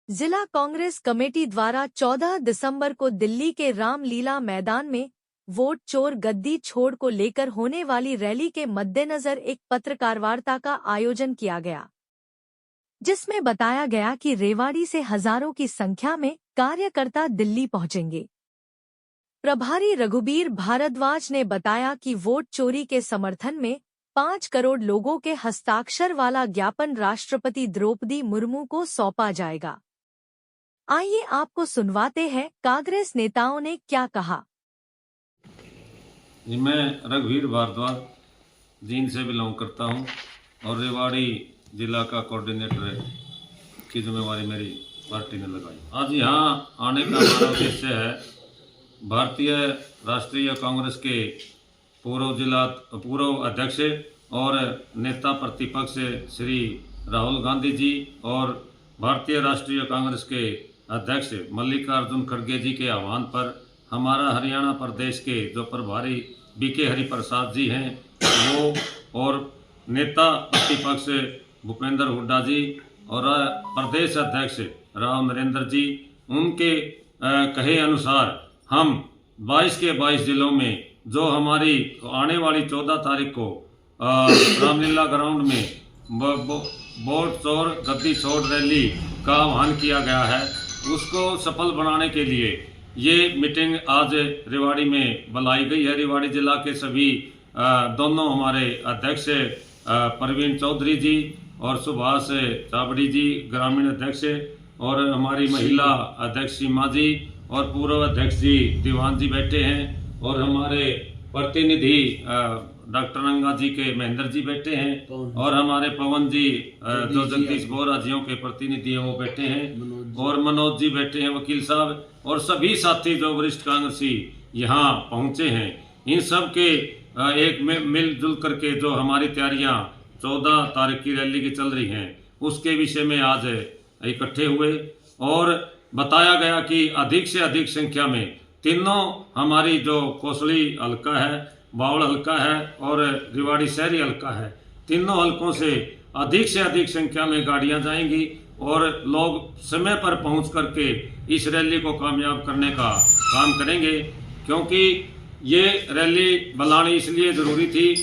जिला कांग्रेस कमेटी द्वारा 14 दिसंबर को दिल्ली के रामलीला मैदान में वोट चोर गद्दी छोड़ को लेकर होने वाली रैली के मद्देनजर एक पत्रकार वार्ता का आयोजन किया गया, जिसमें बताया गया कि रेवाड़ी से हजारों की संख्या में कार्यकर्ता दिल्ली पहुंचेंगे। प्रभारी रघुबीर भारद्वाज ने बताया कि वोट चोरी के समर्थन में 5 करोड़ लोगों के हस्ताक्षर वाला ज्ञापन राष्ट्रपति द्रौपदी मुर्मू को सौंपा जाएगा। आइए आपको सुनवाते हैं कांग्रेस नेताओं ने क्या कहा। मैं रघुवीर भारद्वाज जींद से बिलोंग करता हूं और रेवाड़ी जिला का कोऑर्डिनेटर की जिम्मेवारी मेरी पार्टी ने लगाई। आज यहाँ आने का हमारा उद्देश्य है भारतीय राष्ट्रीय कांग्रेस के पूर्व अध्यक्ष और नेता प्रतिपक्ष श्री राहुल गांधी जी और भारतीय राष्ट्रीय कांग्रेस के अध्यक्ष मल्लिकार्जुन खड़गे जी के आह्वान पर हमारा हरियाणा प्रदेश के जो प्रभारी बीके हरिप्रसाद जी हैं वो और नेता प्रतिपक्ष भूपेंद्र हुड्डा जी और प्रदेश अध्यक्ष राव नरेंद्र जी, उनके कहे अनुसार हम 22 के 22 जिलों में जो हमारी आने वाली 14 तारीख को रामलीला ग्राउंड में वोट चोर गद्दी छोड़ रैली का आह्वान किया गया है, उसको सफल बनाने के लिए ये मीटिंग आज रेवाड़ी में बुलाई गई है। रेवाड़ी जिला के सभी दोनों हमारे अध्यक्ष परवीन चौधरी जी और सुभाष चावड़ी जी ग्रामीण अध्यक्ष और हमारी महिला अध्यक्ष सीमा जी और पूर्व अध्यक्ष जी दीवान जी बैठे हैं और हमारे प्रतिनिधि डॉक्टर रंगा जी के महेंद्र जी बैठे हैं और हमारे पवन जी जो जगदीश बोरा जियों के प्रतिनिधि हैं वो बैठे हैं और मनोज जी बैठे हैं वकील साहब और सभी साथी जो वरिष्ठ कांग्रेसी यहाँ पहुंचे हैं। इन सब के एक मिलजुल करके जो हमारी तैयारियां 14 तारीख की रैली की चल रही हैं उसके विषय में आज इकट्ठे हुए और बताया गया कि अधिक से अधिक संख्या में तीनों हमारी जो कोसली हल्का है, बावल हल्का है और रेवाड़ी शहरी हल्का है, तीनों हल्कों से अधिक संख्या में गाड़ियां जाएंगी और लोग समय पर पहुंच करके इस रैली को कामयाब करने का काम करेंगे। क्योंकि ये रैली बुलानी इसलिए ज़रूरी थी,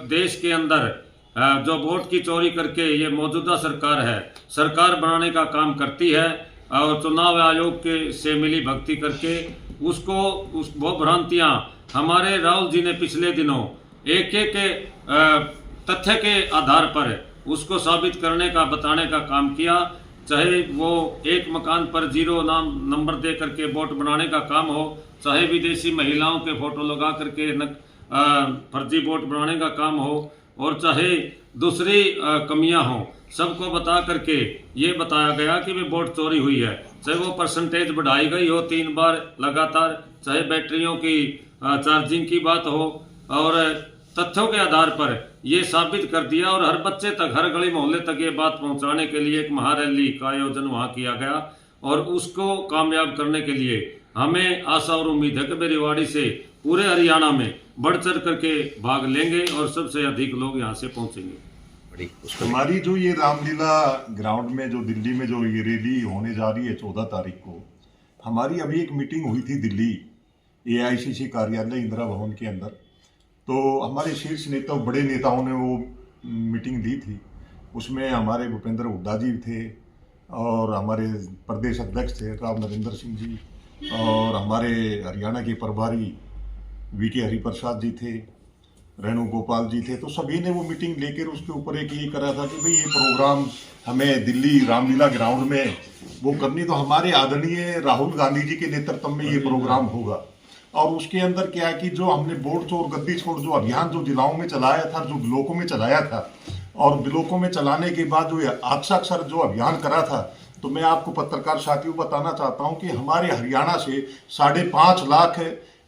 देश के अंदर जो वोट की चोरी करके ये मौजूदा सरकार है, सरकार बनाने का काम करती है और चुनाव आयोग के से मिली भक्ति करके वो भ्रांतियां हमारे राहुल जी ने पिछले दिनों एक तथ्य के आधार पर उसको साबित करने का बताने का काम किया। चाहे वो एक मकान पर 0 नंबर दे करके वोट बनाने का काम हो, चाहे विदेशी महिलाओं के फोटो लगा करके फर्जी वोट बनाने का काम हो और चाहे दूसरी कमियां हो, सबको बता करके ये बताया गया कि वे वोट चोरी हुई है। चाहे वो परसेंटेज बढ़ाई गई हो 3 बार लगातार, चाहे बैटरियों की चार्जिंग की बात हो, और तथ्यों के आधार पर ये साबित कर दिया और हर बच्चे तक, हर गली मोहल्ले तक ये बात पहुंचाने के लिए एक महारैली का आयोजन वहां किया गया और उसको कामयाब करने के लिए हमें आशा और उम्मीद है कि रेवाड़ी से पूरे हरियाणा में बढ़ चढ़ करके भाग लेंगे और सबसे अधिक लोग यहाँ से पहुंचेंगे। हमारी जो ये रामलीला ग्राउंड में जो दिल्ली में जो ये रैली होने जा रही है 14 तारीख को, हमारी अभी एक मीटिंग हुई थी दिल्ली AICC कार्यालय इंदिरा भवन के अंदर। तो हमारे शीर्ष नेता, बड़े नेताओं ने वो मीटिंग दी थी। उसमें हमारे भूपेंद्र हुड्डा जी थे और हमारे प्रदेश अध्यक्ष थे राव नरेंद्र सिंह जी और हमारे हरियाणा के प्रभारी VK हरिप्रसाद जी थे, रेणु गोपाल जी थे। तो सभी ने वो मीटिंग लेकर उसके ऊपर एक ये करा था कि भाई ये प्रोग्राम हमें दिल्ली रामलीला ग्राउंड में वो करनी, तो हमारे आदरणीय राहुल गांधी जी के नेतृत्व में ये प्रोग्राम होगा। और उसके अंदर क्या है कि जो हमने वोट चोर गद्दी छोड़ जो अभियान जो जिलाओं में चलाया था, जो ब्लॉकों में चलाया था, और ब्लॉकों में चलाने के बाद जो हस्ताक्षर जो अभियान करा था, तो मैं आपको पत्रकार साथियों बताना चाहता हूं कि हमारे हरियाणा से 5.5 लाख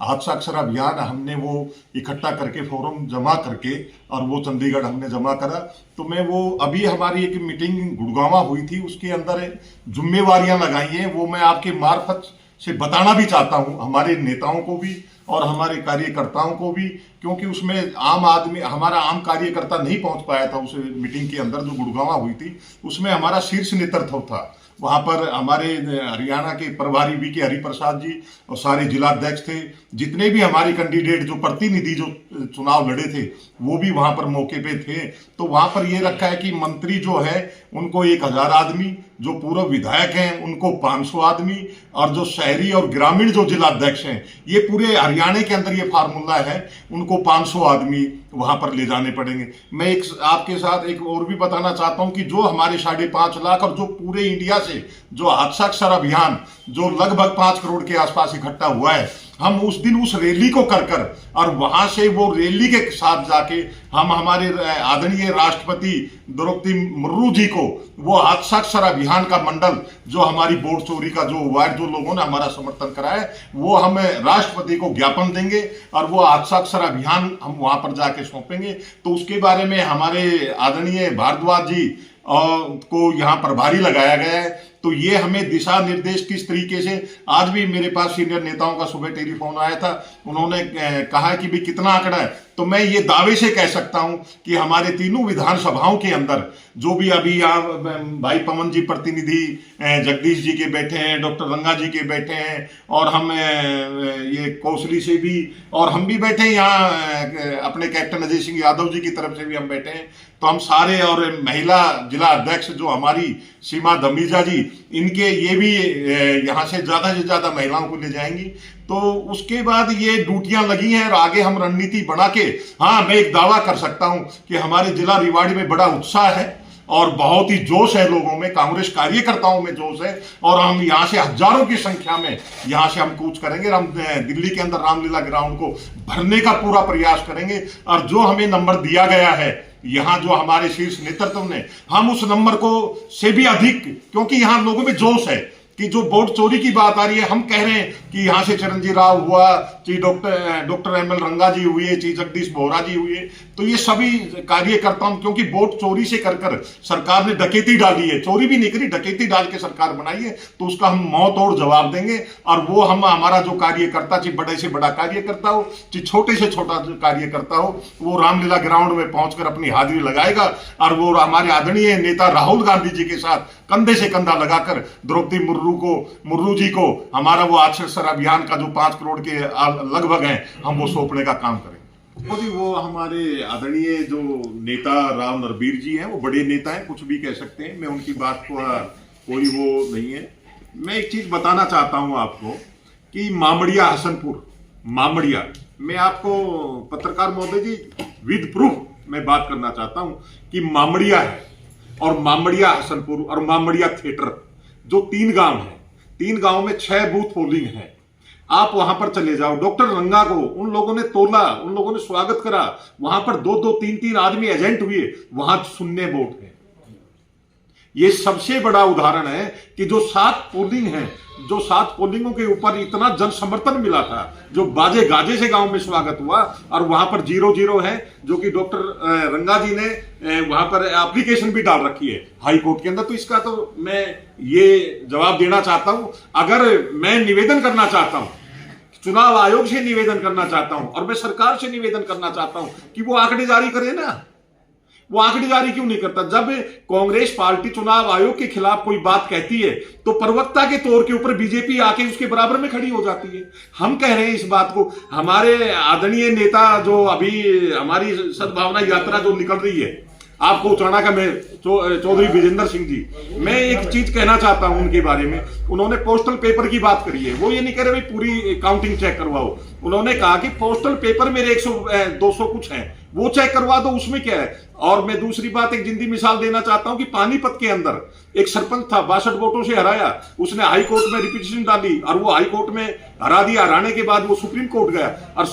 हस्ताक्षर अभियान हमने वो इकट्ठा करके फॉर्म जमा करके और वो चंडीगढ़ हमने जमा करा। तो मैं वो अभी हमारी एक मीटिंग गुड़गांव हुई थी, उसके अंदर जिम्मेवारियां लगाई हैं, वो मैं आपके मार्फत से बताना भी चाहता हूं हमारे नेताओं को भी और हमारे कार्यकर्ताओं को भी, क्योंकि उसमें आम आदमी, हमारा आम कार्यकर्ता नहीं पहुंच पाया था उस मीटिंग के अंदर जो गुड़गांव हुई थी। उसमें हमारा शीर्ष नेतृत्व था वहाँ पर हमारे हरियाणा के प्रभारी वी.के. हरिप्रसाद जी और सारे जिलाध्यक्ष थे, जितने भी हमारे कैंडिडेट जो प्रतिनिधि जो चुनाव लड़े थे वो भी वहाँ पर मौके पे थे। तो वहाँ पर ये रखा है कि मंत्री जो है उनको 1000 आदमी, जो पूर्व विधायक हैं उनको 500 आदमी, और जो शहरी और ग्रामीण जो जिलाध्यक्ष हैं, ये पूरे हरियाणा के अंदर ये फार्मूला है, उनको 500 आदमी वहां पर ले जाने पड़ेंगे। मैं एक आपके साथ एक और भी बताना चाहता हूं कि जो हमारे 5.5 लाख और जो पूरे इंडिया से जो हस्ताक्षर अभियान जो लगभग 5 करोड़ के आसपास इकट्ठा हुआ है, हम उस दिन उस रैली को कर और वहां से वो रैली के साथ जाके हम हमारे आदरणीय राष्ट्रपति द्रौपदी मुर्मू जी को वो हस्ताक्षर अभियान का मंडल जो हमारी वोट चोरी का जो हुआ है, जो लोगों ने हमारा समर्थन करा है, वो हम राष्ट्रपति को ज्ञापन देंगे और वो हस्ताक्षर अभियान हम वहां पर जाके सौंपेंगे। तो उसके बारे में हमारे आदरणीय भारद्वाज जी को यहाँ प्रभारी लगाया गया है। तो ये हमें दिशा निर्देश किस तरीके से, आज भी मेरे पास सीनियर नेताओं का सुबह टेलीफोन आया था, उन्होंने कहा कि भाई कितना आंकड़ा है, तो मैं ये दावे से कह सकता हूं कि हमारे तीनों विधानसभाओं के अंदर जो भी अभी यहाँ भाई पवन जी प्रतिनिधि जगदीश जी के बैठे हैं, डॉक्टर रंगा जी के बैठे हैं, और हम ये कौशली से भी, और हम भी बैठे हैं यहाँ अपने कैप्टन अजय सिंह यादव जी की तरफ से भी हम बैठे हैं। तो हम सारे, और महिला जिला अध्यक्ष जो हमारी सीमा धमीजा जी, इनके ये भी यहाँ से ज्यादा महिलाओं को ले जाएंगी। तो उसके बाद ये ड्यूटियां लगी हैं और आगे हम रणनीति बना के, हाँ मैं एक दावा कर सकता हूं कि हमारे जिला रेवाड़ी में बड़ा उत्साह है और बहुत ही जोश है लोगों में, कांग्रेस कार्यकर्ताओं में जोश है, और हम यहाँ से हजारों की संख्या में यहाँ से हम कूच करेंगे। हम दिल्ली के अंदर रामलीला ग्राउंड को भरने का पूरा प्रयास करेंगे, और जो हमें नंबर दिया गया है यहाँ जो हमारे शीर्ष नेतृत्व ने, हम उस नंबर को से भी अधिक, क्योंकि यहाँ लोगों में जोश है कि जो वोट चोरी की बात आ रही है, हम कह रहे हैं कि यहाँ से चिरंजीव राव हुआ, चाहे डॉक्टर ML रंगा जी हुए, चाहे जगदीश बोहरा जी हुए, तो ये सभी कार्यकर्ताओं, क्योंकि वोट चोरी से कर सरकार ने डकैती डाली है, चोरी भी नहीं करी, डकैती डाल के सरकार बनाई है, तो उसका हम मुंह तोड़ जवाब देंगे। और वो हम हमारा जो कार्यकर्ता, चाहे बड़े से बड़ा कार्यकर्ता हो, चाहे छोटे से छोटा कार्यकर्ता हो, वो रामलीला ग्राउंड में पहुंचकर अपनी हाजिरी लगाएगा, और वो हमारे आदरणीय नेता राहुल गांधी जी के साथ कंधे से कंधा लगाकर द्रौपदी मुर्मू जी को हमारा वो हस्ताक्षर अभियान का जो 5 करोड़ के लगभग हैं, हम वो सौंपने का काम करेंगे। वो हमारे आदरणीय जो नेता राव नरबीर जी हैं, वो बड़े नेता हैं, कुछ भी कह सकते हैं, मैं उनकी बात को कोई वो नहीं है। मैं एक चीज बताना चाहता हूं आपको कि मामड़िया हसनपुर, मामड़िया, मैं आपको पत्रकार महोदय जी विद प्रूफ मैं बात करना चाहता हूं कि मामड़िया है, और मामड़िया हसनपुर और मामड़िया थिएटर, जो 3 गांव हैं, 3 गांव में 6 बूथ पोलिंग है। आप वहां पर चले जाओ, डॉक्टर रंगा को उन लोगों ने तोला, उन लोगों ने स्वागत करा, वहां पर 2-2, 3-3 आदमी एजेंट हुए, वहां शून्य वोट है। ये सबसे बड़ा उदाहरण है कि जो 7 पोलिंग है, जो 7 पोलिंगों के ऊपर इतना जन समर्थन मिला था, जो बाजे गाजे से गांव में स्वागत हुआ, और वहां पर 0-0 है, जो कि डॉक्टर रंगा जी ने वहां पर एप्लीकेशन भी डाल रखी है हाई कोर्ट के अंदर। तो इसका तो मैं ये जवाब देना चाहता हूं, अगर मैं निवेदन करना चाहता हूं, चुनाव आयोग से निवेदन करना चाहता हूं, और मैं सरकार से निवेदन करना चाहता हूं कि वो आंकड़े जारी करे ना। वो आंकड़े जारी क्यों नहीं करता? जब कांग्रेस पार्टी चुनाव आयोग के खिलाफ कोई बात कहती है तो प्रवक्ता के तौर के ऊपर बीजेपी आके उसके बराबर में खड़ी हो जाती है। हम कह रहे हैं इस बात को, हमारे आदरणीय नेता जो अभी हमारी सद्भावना यात्रा जो निकल रही है आपको उचाना का, मैं चौधरी विजेंद्र सिंह जी, मैं एक चीज कहना चाहता हूं उनके बारे में। उन्होंने पोस्टल पेपर की बात करी है, वो ये नहीं कह रहे भाई पूरी काउंटिंग चेक करवाओ, उन्होंने कहा कि पोस्टल पेपर मेरे 100-200 कुछ हैं, वो चेक करवा दो, उसमें क्या है। और मैं दूसरी बात एक जिंदी मिसाल देना चाहता हूं कि पानीपत के अंदर एक सरपंच था, 62 वोटों से हराया, उसने हाई कोर्ट में रिपीटिशन डाली, और वो हाई कोर्ट में हरा दिया, हराने के बाद वो सुप्रीम कोर्ट गया, और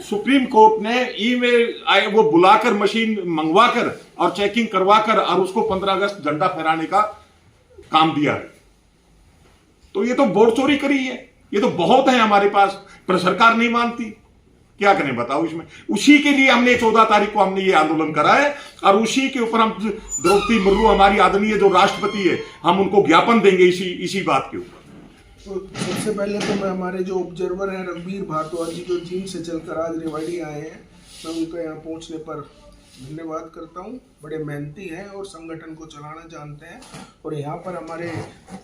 सुप्रीम कोर्ट ने ईमेल वो बुलाकर, मशीन मंगवाकर और चेकिंग करवाकर, और उसको 15 अगस्त झंडा फहराने का काम दिया है। तो ये तो वोट चोरी करी है, ये तो बहुत है हमारे पास, पर सरकार नहीं मानती, क्या करें बताओ इसमें। उसी के लिए हमने 14 तारीख को हमने ये आंदोलन करा है, और उसी के ऊपर हम द्रौपदी मुर्मू हमारी आदरणीय जो राष्ट्रपति है, हम उनको ज्ञापन देंगे इसी बात के ऊपर। तो सबसे पहले तो मैं हमारे जो ऑब्जर्वर हैं रणबीर भारद्वाज जी, जो जिम से चलकर आज रेवाड़ी आए हैं, मैं उनका यहाँ पहुँचने पर धन्यवाद करता हूँ। बड़े मेहनती हैं और संगठन को चलाना जानते हैं। और यहाँ पर हमारे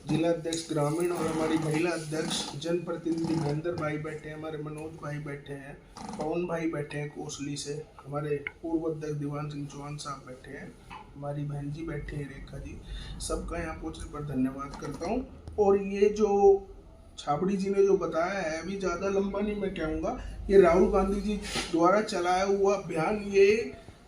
जिला अध्यक्ष ग्रामीण और हमारी महिला अध्यक्ष जनप्रतिनिधि महेंद्र भाई बैठे हैं, हमारे मनोज भाई बैठे हैं, पवन भाई बैठे हैं कोसली से, हमारे पूर्व अध्यक्ष दीवान सिंह चौहान साहब बैठे हैं, हमारी बहन जी बैठी हैं रेखा जी। सबका यहाँ पहुँचने पर धन्यवाद करता हूँ। और ये जो छाबड़ी जी ने जो बताया है, अभी ज़्यादा लंबा नहीं मैं कहूँगा, ये राहुल गांधी जी द्वारा चलाया हुआ अभियान, ये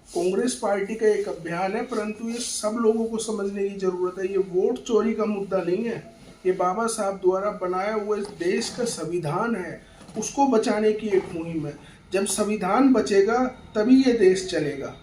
कांग्रेस पार्टी का एक अभियान है, परंतु ये सब लोगों को समझने की ज़रूरत है। ये वोट चोरी का मुद्दा नहीं है, ये बाबा साहब द्वारा बनाया हुआ इस देश का संविधान है, उसको बचाने की एक मुहिम है। जब संविधान बचेगा तभी ये देश चलेगा।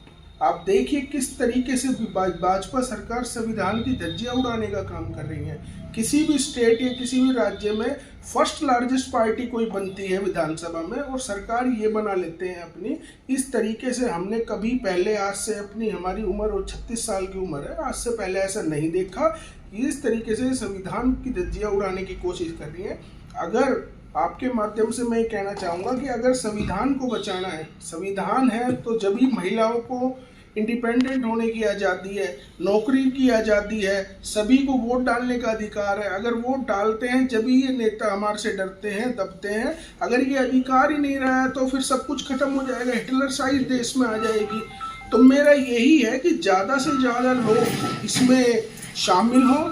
आप देखिए किस तरीके से भाजपा सरकार संविधान की धज्जियां उड़ाने का काम कर रही है। किसी भी स्टेट या किसी भी राज्य में फर्स्ट लार्जेस्ट पार्टी कोई बनती है विधानसभा में और सरकार ये बना लेते हैं अपनी। इस तरीके से हमने कभी पहले, आज से अपनी हमारी उम्र और 36 साल की उम्र है, आज से पहले ऐसा नहीं देखा। इस तरीके से संविधान की धज्जियां उड़ाने की कोशिश कर रही है। अगर आपके माध्यम से मैं कहना चाहूँगा कि अगर संविधान को बचाना है, संविधान है तो जब भी महिलाओं को इंडिपेंडेंट होने की आज़ादी है, नौकरी की आज़ादी है, सभी को वोट डालने का अधिकार है। अगर वोट डालते हैं जब भी ये नेता हमारे से डरते हैं, दबते हैं। अगर ये अधिकार ही नहीं रहा है तो फिर सब कुछ खत्म हो जाएगा, हिटलर साइज देश में आ जाएगी। तो मेरा यही है कि ज़्यादा से ज़्यादा लोग इसमें शामिल हों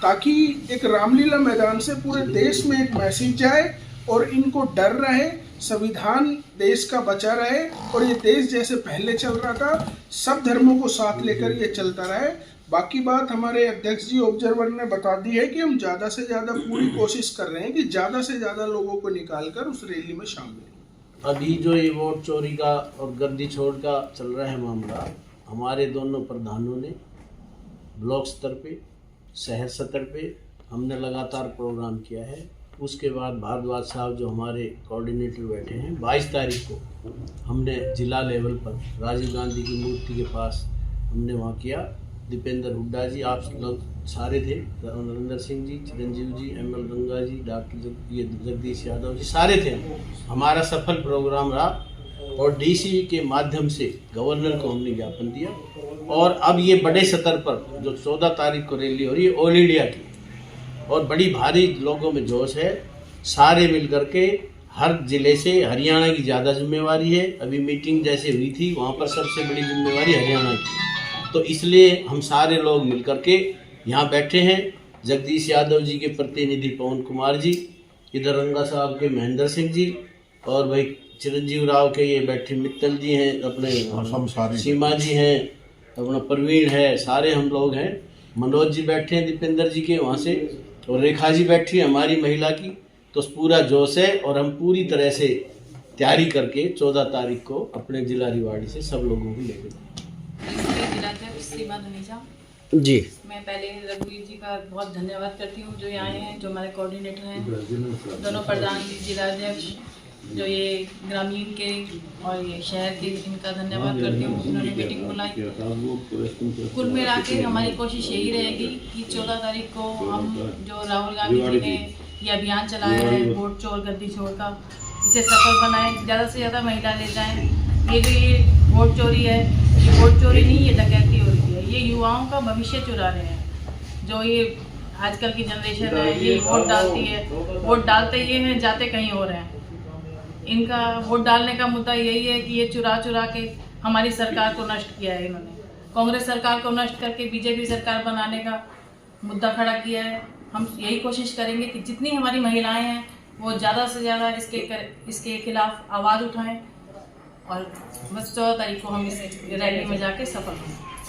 ताकि एक रामलीला मैदान से पूरे देश में एक मैसेज जाए और इनको डर रहे, संविधान देश का बचा रहे और ये देश जैसे पहले चल रहा था, सब धर्मों को साथ लेकर ये चलता रहे। बाकी बात हमारे अध्यक्ष जी ऑब्जर्वर ने बता दी है कि हम ज़्यादा से ज़्यादा पूरी कोशिश कर रहे हैं कि ज़्यादा से ज़्यादा लोगों को निकालकर उस रैली में शामिल। अभी जो ये वोट चोरी का और गद्दी छोड़ का चल रहा है मामला, हमारे दोनों प्रधानों ने ब्लॉक स्तर पे, शहर स्तर पे हमने लगातार प्रोग्राम किया है। उसके बाद भारद्वाज साहब जो हमारे कोऑर्डिनेटर बैठे हैं, 22 तारीख को हमने जिला लेवल पर राजीव गांधी की मूर्ति के पास हमने वहाँ किया। दीपेंद्र हुड्डा जी, आप लोग सारे थे, नरेंद्र सिंह जी, चिरंजीव जी, ML गंगा जी, डॉक्टर जगदीश यादव जी, सारे थे। हमारा सफल प्रोग्राम रहा और DC के माध्यम से गवर्नर को हमने ज्ञापन दिया। और अब ये बड़े स्तर पर जो 14 तारीख को रैली हो रही है ऑल इंडिया की, और बड़ी भारी लोगों में जोश है, सारे मिल करके हर जिले से, हरियाणा की ज़्यादा जिम्मेवारी है। अभी मीटिंग जैसे हुई थी वहाँ पर सबसे बड़ी जिम्मेवारी हरियाणा की, तो इसलिए हम सारे लोग मिल करके यहाँ बैठे हैं। जगदीश यादव जी के प्रतिनिधि पवन कुमार जी, इधर रंगा साहब के महेंद्र सिंह जी, और भाई चिरंजीव राव के ये बैठे मित्तल जी हैं, अपने सीमा जी हैं, अपना प्रवीण है, सारे हम लोग हैं। मनोज जी बैठे हैं दीपेंद्र जी के वहाँ से, और रेखा जी बैठी है हमारी महिला की। तो पूरा जोश है और हम पूरी तरह से तैयारी करके 14 तारीख को अपने जिला रिवाड़ी से सब लोगों को लेकर जिलाध्यक्ष सीमा धनीजा जी। मैं पहले रघुवीर जी का बहुत धन्यवाद करती हूँ जो यहाँ आए हैं, जो हमारे कोऑर्डिनेटर हैं, दोनों प्रधान जी, जिलाध्यक्ष जो ये ग्रामीण के और ये शहर के, इनका धन्यवाद करती हूँ, उन्होंने मीटिंग बुलाई। कुल मिला के हमारी कोशिश यही रहेगी कि 14 तारीख को हम जो राहुल गांधी जी ने ये अभियान चलाया है वोट चोर गद्दी छोड़ का, इसे सफल बनाएं, ज़्यादा से ज़्यादा महिला ले जाएं। ये जो ये वोट चोरी है, ये वोट चोरी नहीं, ये डकैती हो रही है, ये युवाओं का भविष्य चुरा रहे हैं। जो ये आजकल की जनरेशन है, ये वोट डालती है, वोट डालते ये हैं, जाते कहीं और हैं। इनका वोट डालने का मुद्दा यही है कि ये चुरा के हमारी सरकार को नष्ट किया है। इन्होंने कांग्रेस सरकार को नष्ट करके बीजेपी सरकार बनाने का मुद्दा खड़ा किया है। हम यही कोशिश करेंगे कि जितनी हमारी महिलाएं हैं वो ज़्यादा से ज़्यादा इसके खिलाफ आवाज़ उठाएं और बस 14 तारीख को हम इस रैली में जाके सफल होंगे।